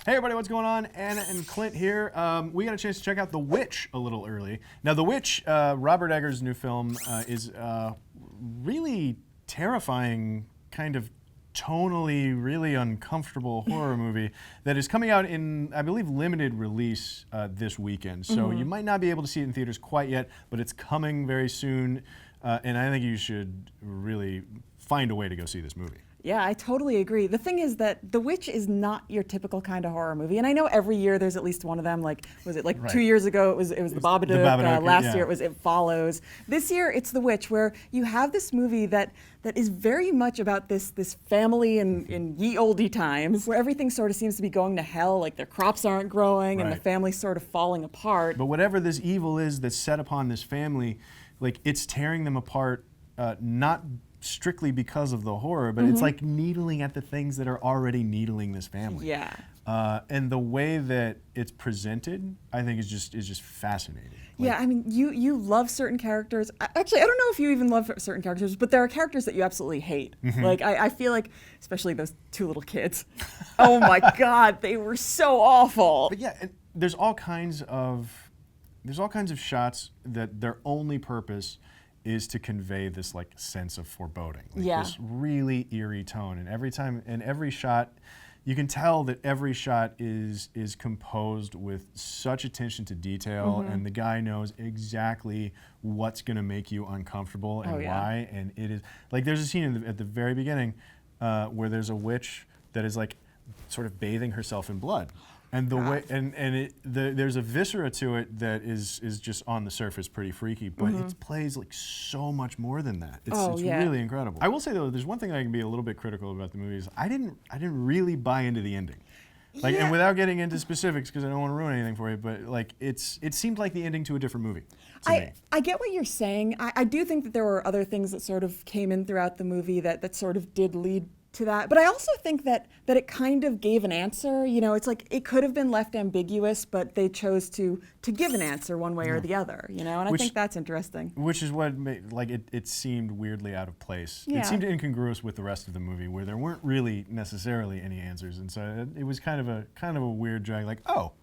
Hey everybody, what's going on? Anna and Clint here. We got a chance to check out The Witch a little early. Now, The Witch, Robert Eggers' new film, is really terrifying, kind of tonally really uncomfortable horror movie that is coming out in, I believe, limited release this weekend. So you might not be able to see it in theaters quite yet, but it's coming very soon. And I think you should really find a way to go see this movie. Yeah, I totally agree. The thing is that The Witch is not your typical kind of horror movie, and I know every year there's at least one of them. Like, was it like 2 years ago? It was the Babadook. Last year it was It Follows. This year it's The Witch, where you have this movie that is very much about this family in ye olde times, where everything sort of seems to be going to hell. Like their crops aren't growing, and the family's sort of falling apart. But whatever this evil is that's set upon this family, like it's tearing them apart, not strictly because of the horror, but it's like needling at the things that are already needling this family. Yeah. And the way that it's presented, I think is just fascinating. Like, yeah, I mean, you love certain characters. Actually, I don't know if you even love certain characters, but there are characters that you absolutely hate. Like, I feel like, especially those two little kids. Oh my God, they were so awful. But yeah, and there's all kinds of shots that their only purpose is to convey this like sense of foreboding, like this really eerie tone. And every shot, you can tell that every shot is composed with such attention to detail, and the guy knows exactly what's going to make you uncomfortable and why. And it is like there's a scene at the very beginning where there's a witch that is like sort of bathing herself in blood. And the way there's a viscera to it that is just on the surface pretty freaky, but it plays like so much more than that. It's really incredible. I will say though, there's one thing I can be a little bit critical about the movie is I didn't really buy into the ending. Like, and without getting into specifics because I don't want to ruin anything for you, but like it seemed like the ending to a different movie. I get what you're saying. I do think that there were other things that sort of came in throughout the movie that sort of did lead to that. But I also think that it kind of gave an answer. You know, it's like it could have been left ambiguous, but they chose to give an answer one way or the other, you know, and I think that's interesting. Which is what made, like, it seemed weirdly out of place. Yeah. It seemed incongruous with the rest of the movie where there weren't really necessarily any answers. And so it was kind of a weird drag, like, oh,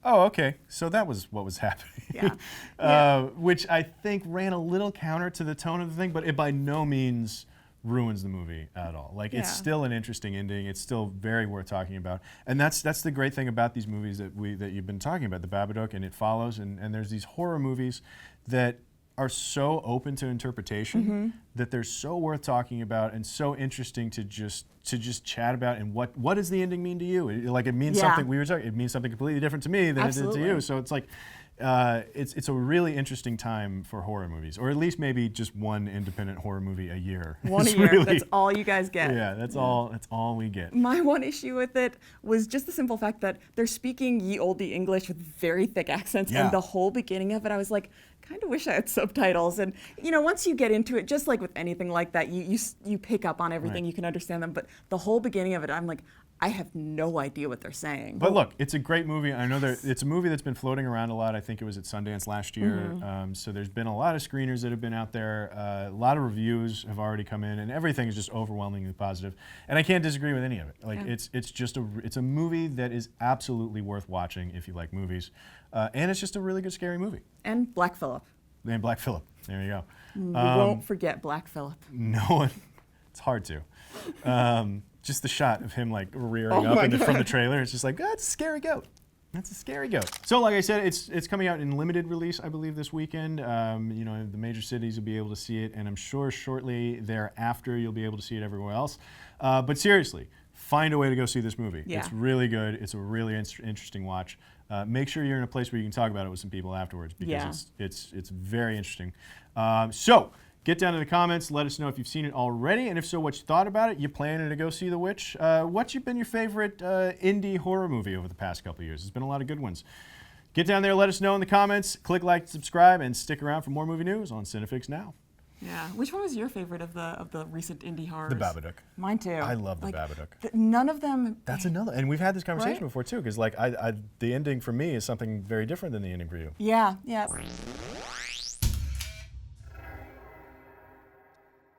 okay, so that was what was happening. Which I think ran a little counter to the tone of the thing, but it by no means ruins the movie at all. Like it's still an interesting ending. It's still very worth talking about, and that's the great thing about these movies that you've been talking about, The Babadook and It Follows, and there's these horror movies that are so open to interpretation that they're so worth talking about and so interesting to just chat about. And what does the ending mean to you? Like it means something. It means something completely different to me than it did to you. So it's like. It's a really interesting time for horror movies, or at least maybe just one independent horror movie a year. One a year, that's all you guys get. Yeah, that's all we get. My one issue with it was just the simple fact that they're speaking ye olde English with very thick accents, and the whole beginning of it, I was like, kind of wish I had subtitles. And you know, once you get into it, just like with anything like that, you pick up on everything, you can understand them, but the whole beginning of it, I'm like, I have no idea what they're saying. But look, it's a great movie. I know it's a movie that's been floating around a lot. I think it was at Sundance last year. So there's been a lot of screeners that have been out there. A lot of reviews have already come in, and everything is just overwhelmingly positive. And I can't disagree with any of it. Like it's a movie that is absolutely worth watching if you like movies, and it's just a really good scary movie. And Black Phillip. And Black Phillip. There you go. You won't forget Black Phillip. No one. It's hard to. Just the shot of him like rearing up from the trailer. It's just like, that's a scary goat. That's a scary goat. So like I said, it's coming out in limited release, I believe, this weekend. You know, the major cities will be able to see it, and I'm sure shortly thereafter you'll be able to see it everywhere else. But seriously, find a way to go see this movie. Yeah. It's really good. It's a really interesting watch. Make sure you're in a place where you can talk about it with some people afterwards because it's very interesting. So. Get down in the comments. Let us know if you've seen it already, and if so, what you thought about it. You planning to go see The Witch? What's been your favorite indie horror movie over the past couple of years? There's been a lot of good ones. Get down there. Let us know in the comments. Click like, subscribe, and stick around for more movie news on Cinefix Now. Yeah. Which one was your favorite of the recent indie horrors? The Babadook. Mine too. I love The Babadook. None of them. That's another, and we've had this conversation before too, because like the ending for me is something very different than the ending for you. Yeah. Yeah.